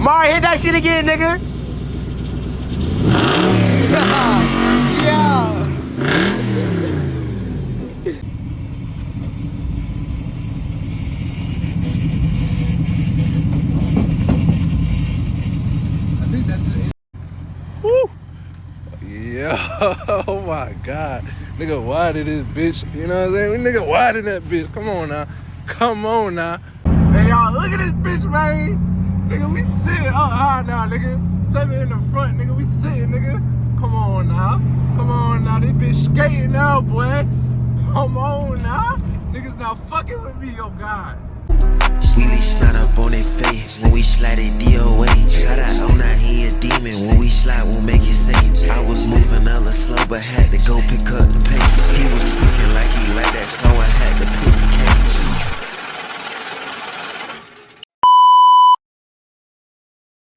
Mari, hit that shit again, nigga. Yeah. I think that's it. Woo. Yeah. Oh my God. Nigga wide in this bitch. You know what I'm saying? We nigga wide in that bitch. Come on now. Come on now. Hey y'all, look at this bitch, man. Nigga, we sitting up high now, nigga. 7 in the front, nigga. We sitting, nigga. Come on now. Come on now. This bitch skating now, boy. Come on now. Niggas not fucking with me, oh God. We leave snot up on their face when we slide it DOA. Shout out on that he a demon. When we slide, we'll make it safe. I was moving a little slow, but had to go pick up the pace. He was talking like he liked that, so I had to pick the case.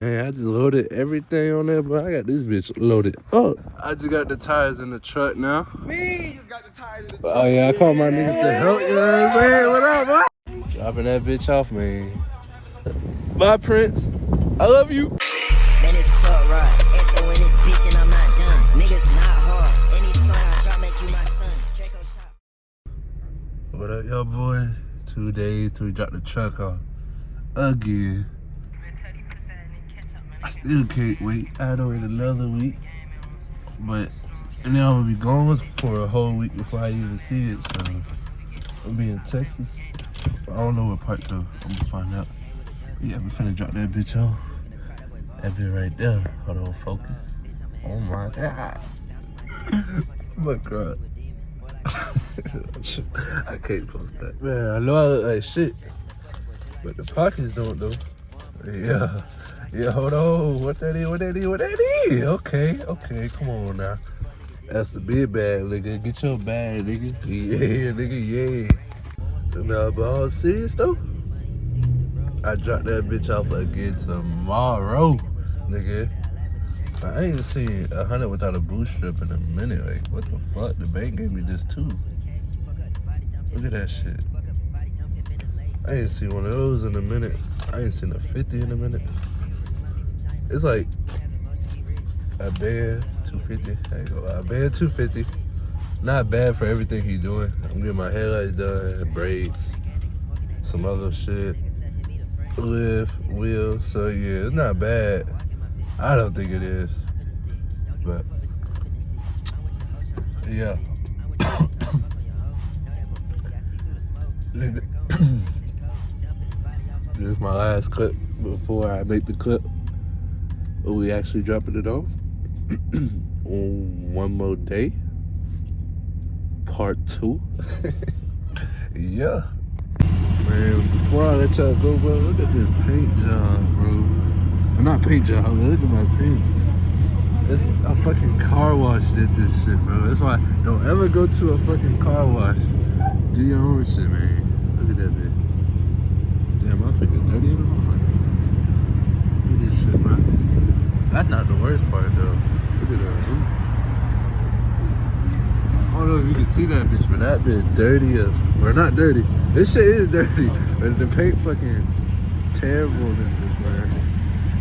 Man, I just loaded everything on there, but I got this bitch loaded up. I just got the tires in the truck now. Me just got the tires in the truck. Oh yeah, I called my niggas to help, you know what I'm saying? What up, boy? Dropping that bitch off, man. Bye, Prince. I love you. Man, it's fuck right. And so when it's bitch and I'm not done. Niggas not hard. Any song I drop make you my son. Draco shot. What up, y'all boys? 2 days till we drop the truck off. Again. I still can't wait. I had to wait another week. But, and then I'm gonna be gone for a whole week before I even see it. So, I'll be in Texas. I don't know what part though. I'm gonna find out. But yeah, we finna drop that bitch off. That bitch right there. Hold on, focus. Oh my God. My God. I can't post that. Man, I know I look like shit. But the pockets don't though. Yeah. Yeah, hold on. What that is? What that is? What that is? Okay, okay. Come on now. That's the big bag, nigga. Get your bag, nigga. Yeah, nigga, yeah. Now, but all serious though, I dropped that bitch off again tomorrow, nigga. I ain't seen 100 without a boost strip in a minute. Like, what the fuck? The bank gave me this too. Look at that shit. I ain't seen one of those in a minute. I ain't seen a 50 in a minute. It's like a band 250. I ain't gonna lie. A band 250. Not bad for everything he doing. I'm getting my headlights done, braids, some other shit, lift, wheels. So yeah, it's not bad. I don't think it is, but yeah. This is my last clip before I make the clip. We actually dropping it off on one more day. Part 2. Yeah. Man, before I let y'all go, bro, look at this paint job, bro. Well, not paint job, look at my paint. A fucking car wash did this shit, bro. That's why don't ever go to a fucking car wash. Do your own shit, man. Look at that bitch. Damn, my finger's dirty in the motherfucker. Look at this shit, bro. That's not the worst part, though. Look at that roof. I don't know if you can see that bitch, but that bitch dirty as, or not dirty. This shit is dirty, but the paint fucking terrible in this bitch, man.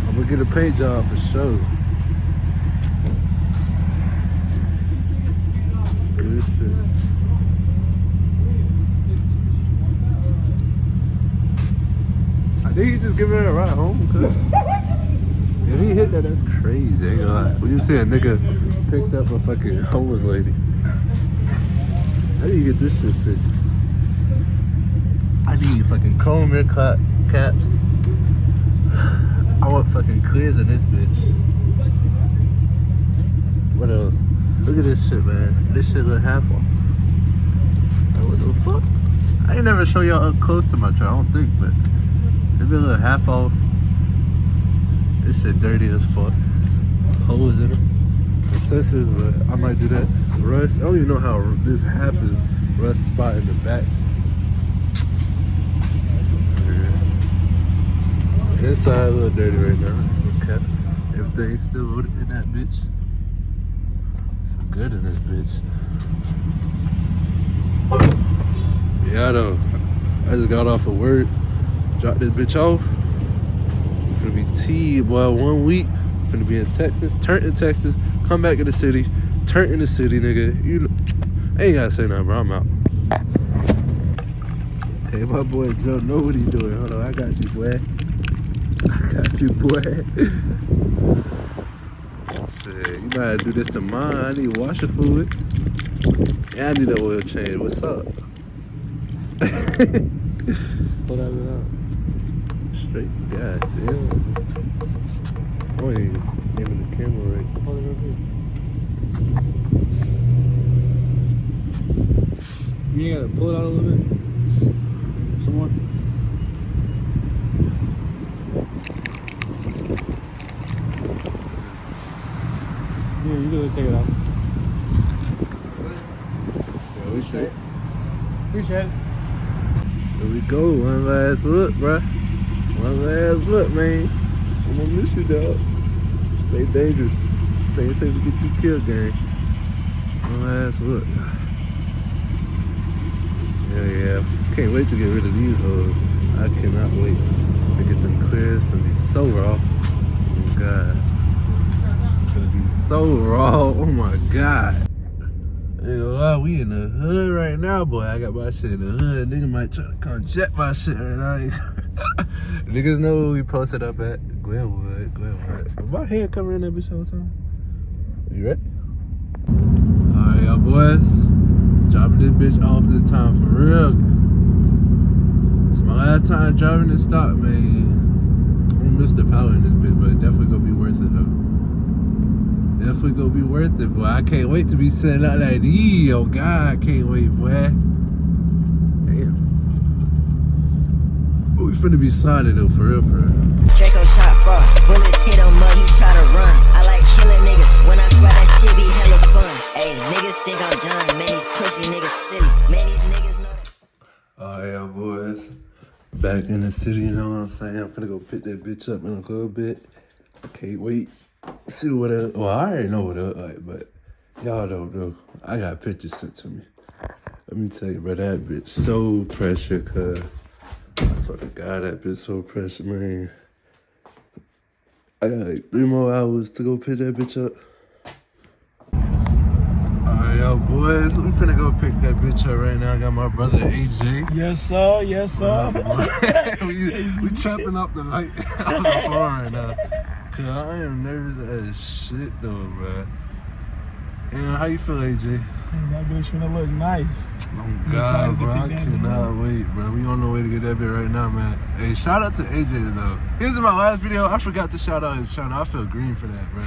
I'm gonna get a paint job for sure. Look at this shit. I think he just giving it a ride home, cause if he hit that, that's crazy. Ain't gonna lie. When you see a nigga picked up a fucking homeless lady. How do you get this shit fixed? I need fucking chrome mirror caps. I want fucking clears in this bitch. What else? Look at this shit, man. This shit look half off. Like, what the fuck? I ain't never show y'all up close to my truck, I don't think, but it be a little half off. This shit dirty as fuck. Holes in it. Sensors, but I might do that. Rust. I don't even know how this happens. Rust spot in the back. Yeah. Inside a little dirty right now. Okay. Everything's still loaded in that bitch. So good in this bitch. Yeah, though. I just got off of work. Dropped this bitch off. It's gonna be T, boy, 1 week. Finna be in Texas, turn in Texas, come back in the city, turn in the city, nigga. You know, I ain't gotta say nothing, bro. I'm out. Hey, my boy Joe know what he doing. Hold on, I got you, boy. I got you, boy. Shit, you gotta do this to mine. I need washer fluid. Yeah, I need an oil change. What's up? Pull that bit out. Straight, god damn. I ain't even aiming the camera right. Hold it right here. You ain't gotta pull it out a little bit? Some more? Yeah, you gotta take it out. Yeah, we straight. Appreciate it. Here we go, one last look, bruh. One last look, man. I'm gonna miss you, dog. Stay dangerous. Stay safe to get you killed, gang. One last look. Yeah. Can't wait to get rid of these hoes. I cannot wait to get them clear. It's gonna be so raw. Oh god. It's gonna be so raw. Oh my god. Ain't gonna lie, we in the hood right now, boy. I got my shit in the hood. Nigga might try to come jet my shit right now. Niggas know where we posted up at Glenwood. My head covering in that bitch all the time. You ready? Alright, y'all boys. Dropping this bitch off this time for real. It's my last time driving this stock, man. I'm gonna miss the power in this bitch, but it definitely gonna be worth it though. Definitely gonna be worth it, boy. I can't wait to be setting out like these. Oh God, I can't wait, boy. Damn. But we finna be solid though, for real, for real. Draco shot far, bullets hit him up, he try to run. I like killing niggas, when I slide that shit be hella fun. Ayy, niggas think I'm done, man, these pussy niggas silly. Man, these niggas know that. Alright, y'all boys. Back in the city, you know what I'm saying? I'm finna go pick that bitch up in a little bit. I can't wait. See what it, well, I already know what it look like, but y'all don't know. I got pictures sent to me. Let me tell you, bro, that bitch so pressure, cuz. I swear to God, that bitch so pressure, man. I got like 3 more hours to go pick that bitch up. Alright, y'all boys, we finna go pick that bitch up right now. I got my brother AJ. Yes, sir. Yes, sir. we trapping up the light on the phone right now. Cause I am nervous as shit though, bro. And how you feel, AJ? Hey, that bitch finna look nice. Oh God, bro, I cannot wait, bro. We on the way to get that bit right now, man. Hey, shout out to AJ though. Here's my last video. I forgot to shout out his channel. I feel green for that, bro.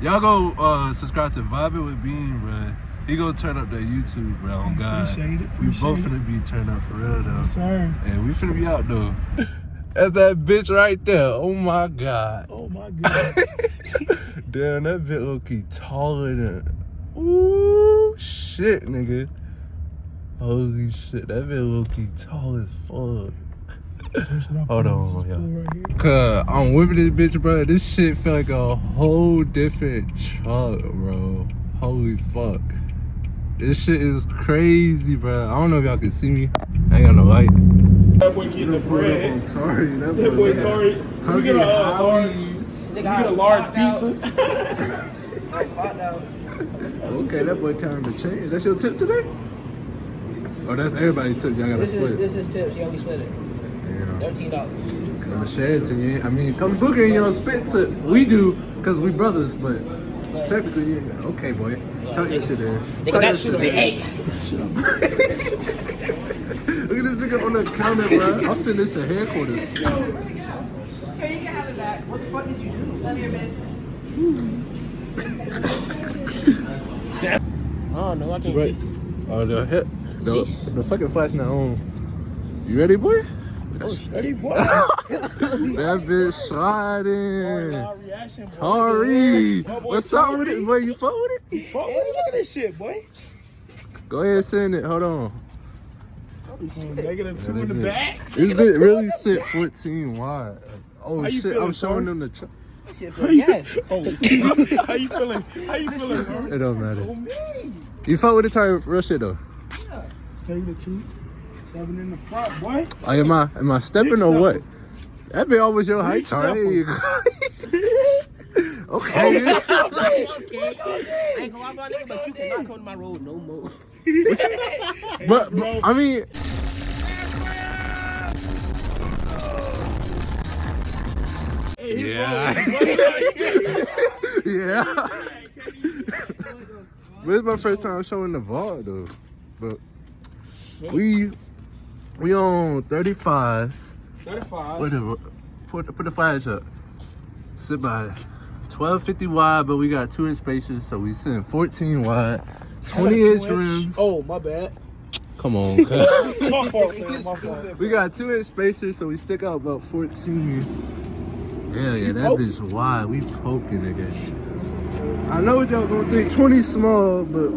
Y'all go subscribe to Vibing with Bean, bro. He gonna turn up that YouTube, bro. Oh God, Appreciate it. We both finna be turned up for real though. Yes, sir. And we finna be out though. That's that bitch right there. Oh my God. Oh my God. Damn, that bitch low-key taller than. Ooh, shit, nigga. Holy shit, that bitch low-key tall as fuck. Hold on, y'all. Cause I'm whipping this bitch, bro. This shit feel like a whole different truck, bro. Holy fuck. This shit is crazy, bro. I don't know if y'all can see me. I ain't got no light. That boy getting the bread. Sorry, that boy Tori. You get a large pizza. Okay, that boy counting the change. That's your tips today? Oh, that's everybody's tips. Y'all gotta split. This is tips. Yeah, we split it. Yeah. $13. I'm gonna share it to you. I mean, come book in your spit tips. We do, because we brothers, but technically, you ain't got. Okay, boy. Talk your shit in. Talk your shit in. Look at this nigga on the counter, bro. I'll send this to headquarters. Okay, you can have it back. What the fuck did you do? None of your business. Oh, no, I can't. Right. Oh, the fucking flash not on. You ready, boy? Ready, boy. That bitch sliding. Tori, what's up with it, boy? You fuck with it? Fuck with it. Look at this shit, boy. Go ahead, send it. Hold on. -2 in the back. This bitch really sit 14 wide. Oh How you shit, feeling, I'm showing Tori? them the truck. Oh, how you feeling? How you feeling, bro? It don't matter. You fuck with it, Tori? Real shit though. Take the 2, 7 in the front, boy. Like, am I stepping or what? That be almost your height, Tar. There you go. Okay. Okay. I ain't gonna lie about nigga, but you cannot come to my road no more. But I mean, yeah. Yeah. But it's my first time showing the vault though. But we on 35s. 35. Put the flash up. Sit by 1250 wide, but we got 2-inch spacers, so we sitting 14 wide, 20-inch rims. Oh, my bad. Come on, cuz. My fault, man. My fault. We got 2-inch spacers, so we stick out about 14. Yeah, that bitch wide. We poking, nigga. I know what y'all gonna think 20 small, but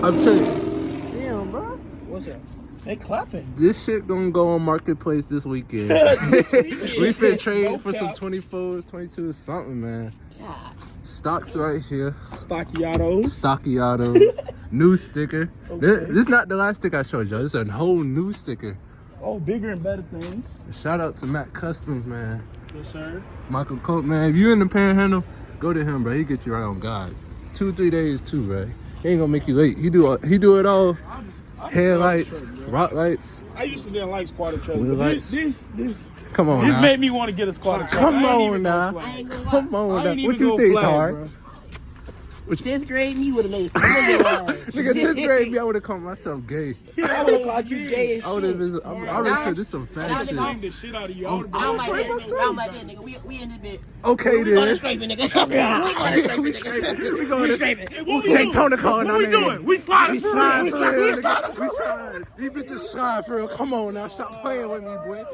I'm telling you. Damn, bro. What's up? They clapping. This shit gonna go on Marketplace this weekend. We finna trade for some 24s, 22s, something, man. God. Stocks right here. Stockyautos. New sticker. Okay. This is not the last sticker I showed y'all. This is a whole new sticker. Oh, bigger and better things. Shout out to Matt Customs, man. Yes, sir. Michael Colt, man. If you in the Panhandle, go to him, bro. He get you right on God. 2-3 days too, bro. He ain't gonna make you late. He do it all. Headlights, rock lights. I used to didn't like squatter trucks. Wheel But lights. this Come on now. made me want to get a squatter truck. Come I ain't on even now. go flag. Come on I now. ain't What even you go think, flag, Tar? bro. 10th grade me would have made fun of your ass. Nigga, 10th grade me, I would have called myself gay. I would have called you gay as I would have shit. been. I already said this some fat I shit. slammed the shit out of you. I would've I don't like Straight that, nigga. myself. I don't like that, nigga. We in this bit. Okay We going to then. scraping, nigga. We scraping. We going to Scraping. Hey, what we Daytona doing? calling What our we name. doing? We sliding for real. Slide We for sliding real, for nigga. real. We slide. These bitches slide for real. Come on now. Stop playing with me, boy.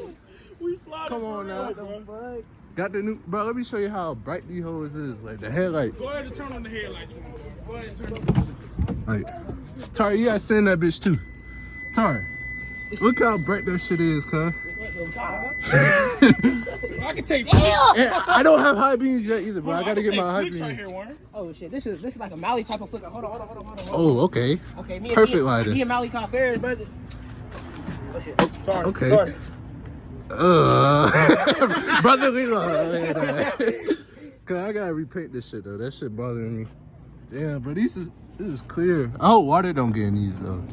We sliding Come for on real, now. bro. Got the new. Bro, let me show you how bright these hoes is. Like the headlights. Go ahead and turn on the headlights, man. Go ahead and turn on the shit. Like, Tar, you gotta send that bitch too. Tar, look how bright that shit is, cuz. I can take flicks. Yeah, I don't have high beams yet either, bro. I gotta get take my high flicks right beams. here, Warren. Oh, shit. This is like a Maui type of flicker. Hold on. Oh, okay. Okay, me and Perfect me, lighting. Me and Maui caught fairs, but... Oh, shit. Sorry. Okay. Sorry. Brotherly love. Cause I gotta repaint this shit though. That shit bothering me. Damn, bro, this is clear. I hope water don't get in these though.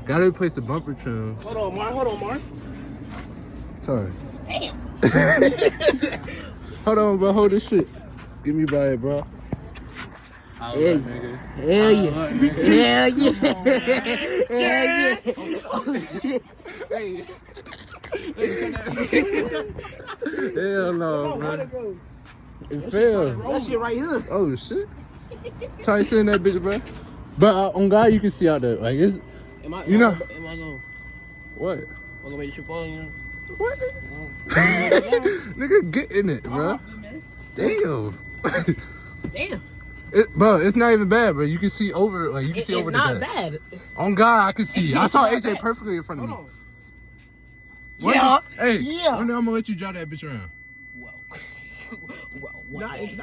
Gotta replace the bumper trims. Hold on, Mark. Sorry. Damn. Hold on, bro. Hold this shit. Get me by it, bro. Hell yeah. Hell yeah. Hell yeah. Oh, shit. Hell no, How'd man. it go? It failed. That shit right here. Oh shit. Try to send that bitch, bro. But on God, you can see out there. Like it's Am I You know- Am I going what? to wait to ship on you? What? Nigga, get in it, bro. Damn. Damn. Bro, it's not even bad, bro. You can see over, like you can see It's over the not bed. bad. On God, I can see. I saw It's not AJ bad. perfectly in front of me. Hold on. One Yeah. day- hey, Yeah. one day I'm gonna let you drive that bitch around. Well, one day.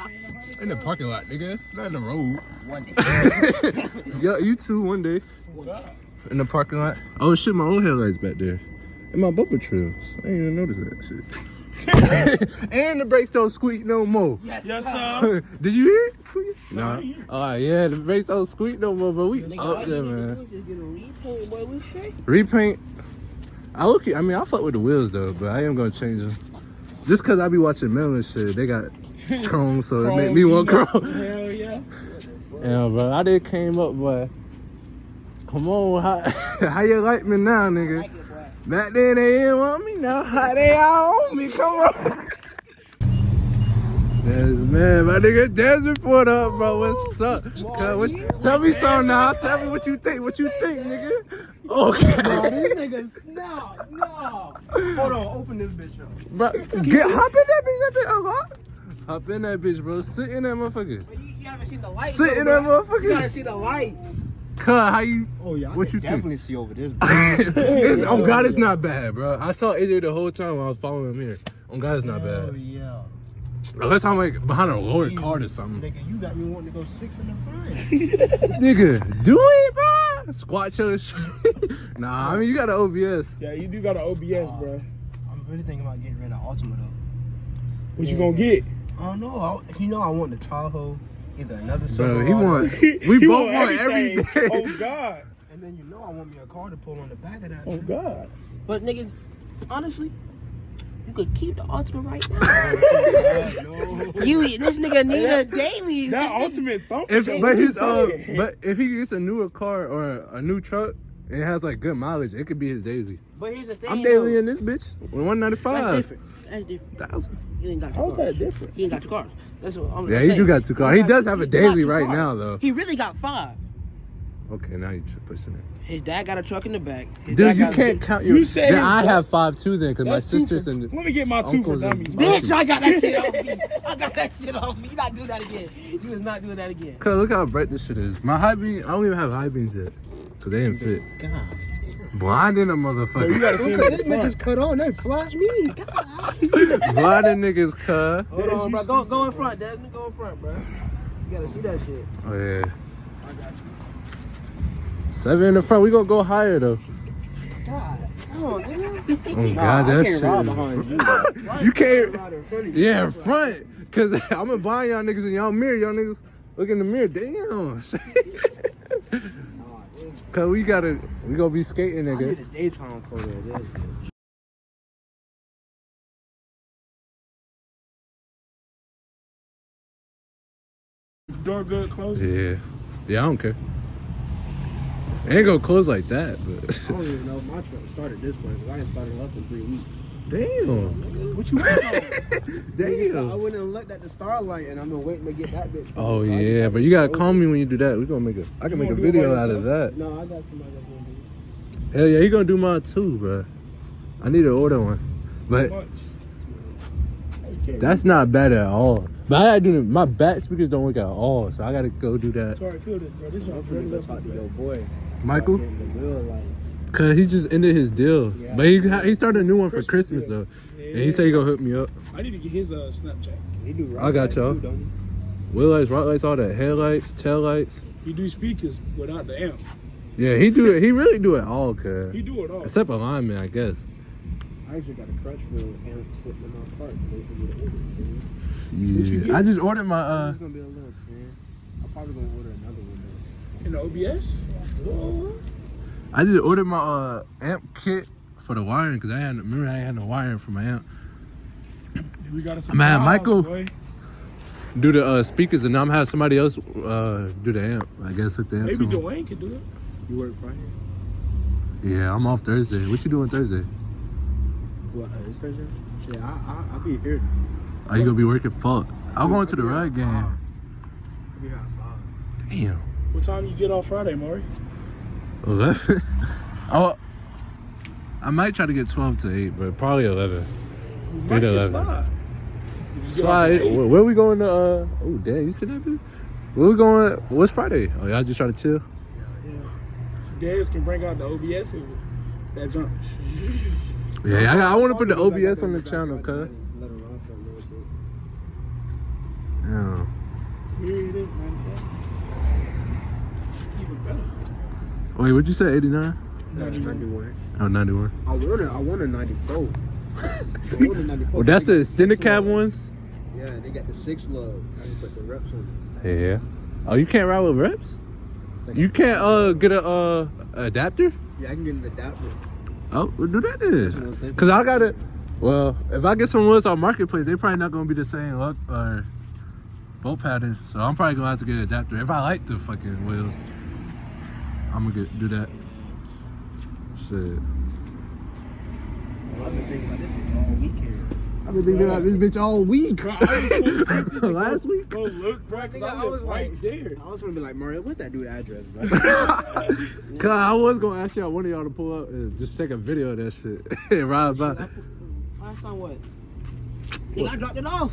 In the parking lot, nigga. Not in the road. One day. Yeah, you too, one day. In the parking lot. Oh shit, my old headlights back there. And my bumper trims. I didn't even notice that shit. And the brakes don't squeak no more. Yes, sir. Did you hear it squeak? No, I Nah. didn't hear it. Alright, yeah, the brakes don't squeak no more, but we up there, man. Just get a repaint, boy. We straight. Repaint. I fuck with the wheels though, but I am gonna change them. Just cause I be watching Mel and shit, they got chrome, so it make me want chrome. Hell yeah. Yeah, bro, I did came up, boy. Come on, how you like me now, nigga? Like it, boy. Back then they didn't want me, now how they all on me? Come on. Man, my nigga Desert Report up, bro. What's up? Tell me something now. Tell me what you think. What you think, nigga? Okay. This nigga snap. No. Hold on. Open this bitch up. Bro, hop in that bitch. That bitch unlocked. Hop in that bitch, bro. Sit in that motherfucker. But you haven't seen the light. Sit in that You gotta motherfucker. see the light. Cuz, how you? Oh yeah. What you think? Definitely see over this. It's, on God, it's not bad, bro. I saw AJ the whole time when I was following him here. On God, it's not Oh bad. yeah. Unless I'm like behind a lower card or something. Nigga, you got me wanting to go 6 in the front. Nigga, do it, bro. Squat your shit. Nah, I mean, you got an OBS. Yeah, you do got an OBS, bro. I'm really thinking about getting rid of Ultima though. What you gonna get? I don't know. You know, I want the Tahoe, either another Bro, Silverado. he want. We He both want everything. Oh God. And then you know I want me a car to pull on the back of that. Oh shit. God. But nigga, honestly, you could keep the Ultimate right now. This nigga need a daily. That ultimate thumper. But if he gets a newer car or a new truck, and it has like good mileage, it could be his daily. But here's the thing. I'm daily in this bitch with 195. That's different. That's different. 1,000. You ain't got two How's cars. that different? He ain't got two cars. That's what I'm Yeah, saying. he do got two cars. He does have a got daily two right cars. now though. He really got 5. Okay, now you're pushing it. His dad got a truck in the back. His Dude, dad you got can't count You your. said Then his I dad- have 5 too then, because my That's two sisters for- and Let me get my 2 for uncles and dummies. Bitch, I got that shit off me. I got that shit off me. You not do that again. You is not doing that again. Cause look how bright this shit is. My high beam, I don't even have high beams yet, cause they didn't fit. God. Blinding a Bro, you mother gotta see Look at him this in bitch front. just cut on. They flash me. God. Blinding niggas, cuz. Hold on, bro. Go in front, Desmond. Go in front, bro. You gotta see that shit. Oh yeah. 7 in the front. We gonna go higher though. God. Oh God, that shit. You can't. Yeah, in front. Cause I'm gonna buy y'all niggas in y'all mirror. Y'all niggas look in the mirror. Damn. Cause we gonna be skating, I nigga. need a daytime photo of this bitch. Door good, close. Yeah. Yeah, I don't care. It ain't gonna close like that, but I don't even know if my truck started this way, because I ain't started up in 3 weeks. damn. What you want? I Damn. went and looked at the starlight, and I've been waiting to get that bitch. Oh So I yeah, just- but you gotta call me when you do that. We gonna I can You make a gonna do it video by out of that. No, I got somebody that's gonna do it. Hell yeah, he gonna do mine too, bro. I need to order one, but Much. that's not bad at all. But I gotta do my back speakers don't work at all, so I gotta go do that. Sorry, feel this, bro. This I'm is finna go talk to your boy. Michael, About getting the wheel lights. cause he just ended his deal, Yeah. but he started a new one for Christmas deal. though, and he said he gonna hook me up. I need to get his Snapchat. He do I got lights y'all. too, don't he? Wheel lights, rock lights, all that, headlights, tail lights. He do speakers without the amp. Yeah, he do it. He really do it all, cuz. He do it all. Except alignment, I guess. I actually got a crutch for amp sitting in my cart. Wait for me to order it. Yeah. I just ordered my It's gonna be a little 10. I'm probably gonna order another one though. In the OBS? I just ordered my amp kit for the wiring because I had no wiring for my amp. We got a Man, Michael. boy. Do the speakers and I'm gonna have somebody else do the amp. I guess hook the amp. Maybe to 'em. Dwayne could do it. You work Friday? Yeah, I'm off Thursday. What you doing Thursday? What? This Thursday? Shit, I'll be here. Are you gonna be working? Fuck. I'm going to the ride game. I'll be here at 5. Damn. What time you get off Friday, Maury? 11. Oh, I might try to get 12 to 8, but probably 11. You 3 might to get 11. slide. Slide. Where we going to? Oh damn, you see that bitch? Where we going? What's Friday? Oh y'all just trying to chill? Dez can bring out the OBS and that jump. Yeah, I want to put the OBS on the channel, cuz. Let it run for a little bit. Yeah. Here it is, man. Even better. Wait, what'd you say? 89? 91. Oh, 91. I want a 94. I want a 94. Well, that's They the got six Cinecab lug. ones. Yeah, they got the 6 lug. I can put the reps on it. Yeah. Oh, you can't ride with reps? It's like You can't get a adapter? Yeah, I can get an adapter. Oh, well, do that what I'm then. thinking. Cause I gotta. Well, if I get some wheels on marketplace, they probably not gonna be the same look or bolt pattern. So I'm probably gonna have to get an adapter. If I like the fucking wheels, I'm gonna do that. Shit. I've been thinking about this bitch all weekend. I've been thinking about this bitch all week. Bro, I was so tempted to Last week? Go look, bro, because I was like there. I was gonna be like, Mario, what that dude address, bro? Cause I was gonna ask y'all one of y'all to pull up and just take a video of that shit and ride by. Last time what? Nigga, I dropped it off.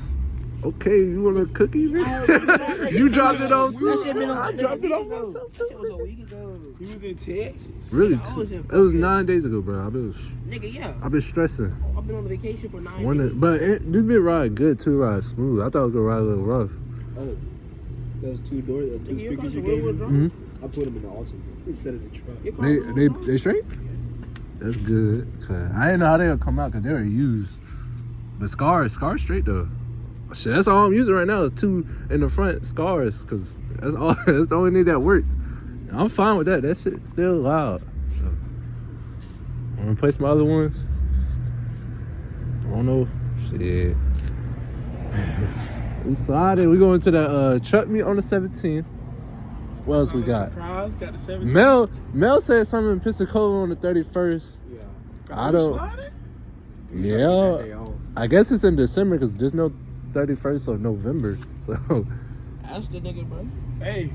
Okay, you want a cookie, bitch? You dropped it off too. That shit been on. I dropped it off myself That shit was too. a week ago. He was in Texas. Really? I was in It was fucking- 9 days ago, bro. Nigga, yeah. I've been stressing. I've been on vacation for 9 Wonder, days. but this been ride good too, ride smooth. I thought it was gonna ride a little rough. Oh, those two doors, the two Nigga, your speakers car's you a gave real-world me. drive. I put them in the Altima instead of the truck. Your car's a real-world drive. They straight? That's good. 'Cause I didn't know how they would come out because they were used. But Scar straight though. Shit, that's all I'm using right now is 2 in the front scars, cause that's all. That's the only thing that works. I'm fine with that. That shit still loud. So, I'm gonna replace my other ones. I don't know. Shit. We sliding. We going to the truck meet on the 17th. What else we got? Surprise, got the 17th. Mel said something in Pensacola on the 31st. Yeah. I don't. Sliding? Yeah. I guess it's in December because there's no 31st of November. So. Ask the nigga, bro. Hey.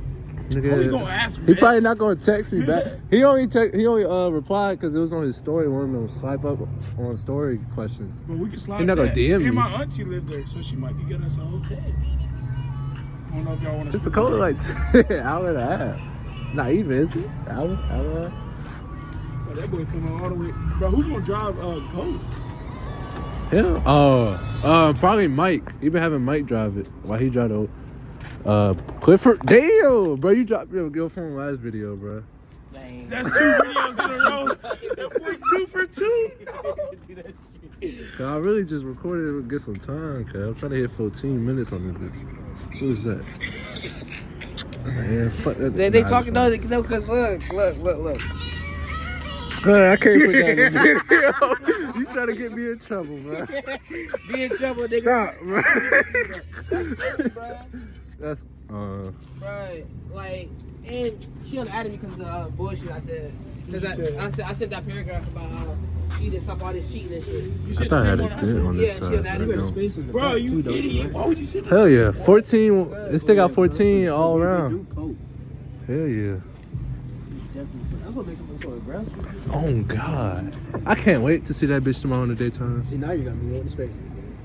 Nigga, Oh, you gonna ask me? he probably not gonna text me back. He only replied because it was on his story. One of them swipe up on story questions. But we can slide. He not gonna back. DM me. And my auntie lived there, so she might be getting us a hotel. I don't know if y'all want to. Pensacola like hour and a half. Not even, is it? Hour and a half. Oh, that boy coming all the way. Bro, who's gonna drive Ghost? Yeah. Probably Mike. He been having Mike drive it while he drive the Clifford. Damn, bro, you dropped your girlfriend last video, bro. Dang. That's 2 videos in a row. That boy 2 for 2. Cause I really just recorded it to get some time, cause I'm trying to hit 14 minutes on this bitch. Who is that? Man, fuck that. They talking no, cause look. I can't put that in the video. You trying to get me in trouble, bro. Be in trouble, nigga. Stop, bro. That's Right, like, and she unadded me because of the bullshit I said. Cause I said that paragraph about how she did stop all this cheating and shit. You I said thought I had the a same dent one on I this Yeah, side. she had but that. no. Space in the Bro, back, you too, don't idiot. right? Why would you say Hell yeah, 14. It still got 14 all around. Hell yeah. That's what makes him look so aggressive. Oh God, I can't wait to see that bitch tomorrow in the daytime. See, now you got me on the spaces again.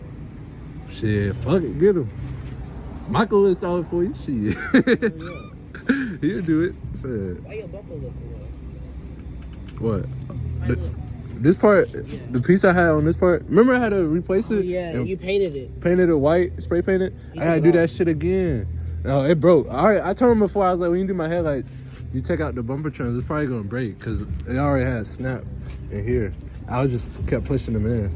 Shit, fuck it, get him. Michael is solid for you. Shit, he'll do it. Shit. Why your bumper look cool? What? Why look? This part, the piece I had on this part. Remember I had to replace it. Oh yeah, and you painted it. painted it white, spray painted. I gotta do that shit again. No, it broke. All right, I told him before. I was like, when you do my headlights, you take out the bumper trims. It's probably gonna break because it already had snap in here. I was just kept pushing them in.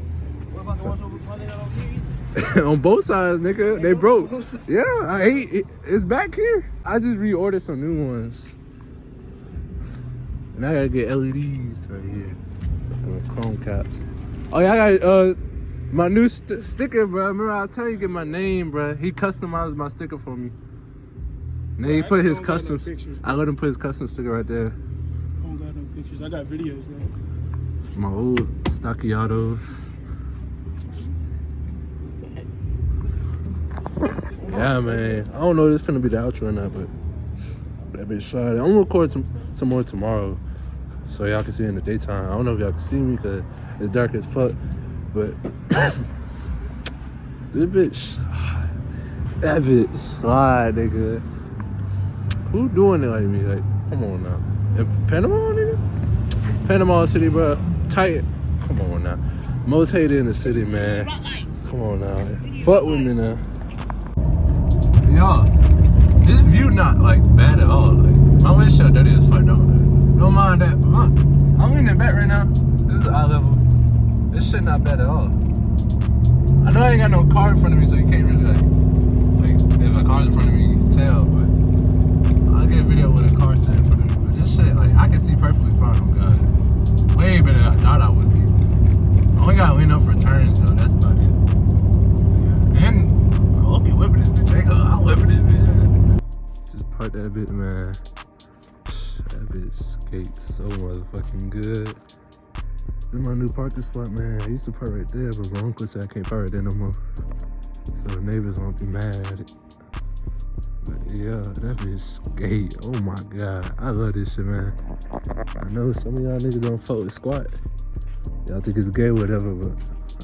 What about the ones over they not over here? On both sides, nigga, they broke. Yeah, I hate it. It's back here. I just reordered some new ones. And I gotta get LEDs right here. And chrome caps. Oh yeah, I got my new sticker, bro. Remember I was telling you, get my name, bro. He customized my sticker for me. And then he put his custom. I let him put his custom sticker right there. I don't got no pictures. I got videos though. My old Staccatos. Yeah, man. I don't know if this finna be the outro or not, but that bitch shot. I'm gonna record some more tomorrow, so y'all can see it in the daytime. I don't know if y'all can see me because it's dark as fuck, but this bitch, that bitch slide, nigga. Who doing it like me? Like, come on now. In Panama, nigga? Panama City, bro. Tight. Come on now. Most hated in the city, man. Come on now. Fuck with me now. Y'all, this view not like bad at all. Like, my windshield dirty as fuck, don't mind that. I'm leaning back right now. This is eye level. This shit not bad at all. I know I ain't got no car in front of me, so you can't really like if a car's in front of me, you can tell, but I'll get a video with a car sitting in front of me. But this shit, like, I can see perfectly fine, oh God. Way better than I thought I would be. I only gotta lean up for turns, though, that's about it. Yeah. And I'll be whipping this bitch, I'll whip this bitch. Just park that bitch, man. That bitch skates so motherfucking good. This is my new parking spot, man. I used to park right there, but my uncle said I can't park right there no more. So the neighbors won't be mad. But yeah, that bitch skate. Oh my God. I love this shit, man. I know some of y'all niggas don't fuck with squat. Y'all think it's gay or whatever, but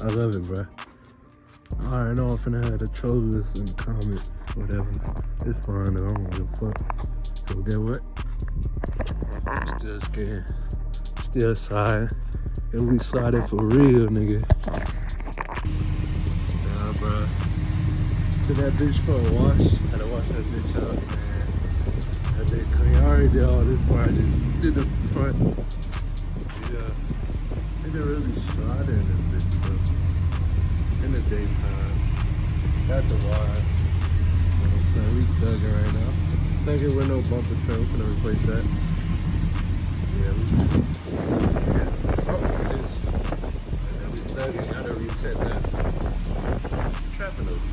I love it, bro. I already know I'm finna have the trolls in the comments, whatever. It's fun though, I don't give a fuck. So get what? Still skating. Still sliding. And we sliding for real, nigga. Yeah, bro. To that bitch for a wash. Had to wash that bitch out, man. That bitch clean. I already did all this part. I just did the front. Yeah. They didn't really slide in this bitch, bro. In the daytime. got the wide. So we thugging right now. Thugging with no bumper trim. We're gonna replace that. Yeah, we got something for this. And then we thugging. Gotta reset that. Trapping over.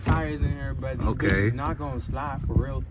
Tires in here, but these Okay. bitches not gonna slide for real.